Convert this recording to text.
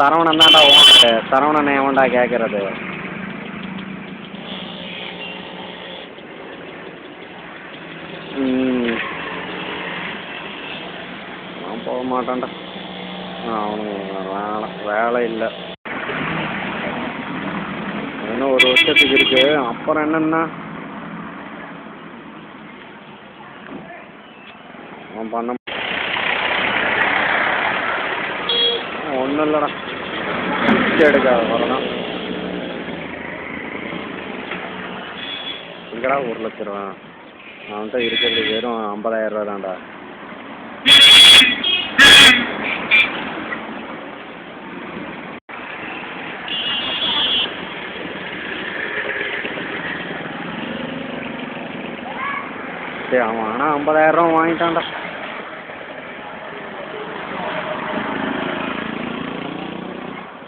சரவணன் தான்டா ஓனரு. சரவணனை எவன்டா கேட்கறது? நான் போக மாட்டேன்டா. அவனுக்கு வேலை இல்லை. இன்னும் ஒரு வருஷத்துக்கு இருக்கு. அப்புறம் என்னன்னா அவன் பண்ண ஒன்றும் இல்லைடா. பிச்சை எடுக்காத வரலாம். எங்கடா 1,00,000 ரூபா? அவன்கிட்ட இருக்கிறது வெறும் 50,000 ரூபா தான்டா. சரி, அவன் ஆனால் 50,000 ரூபா வாங்கிட்டான்டா.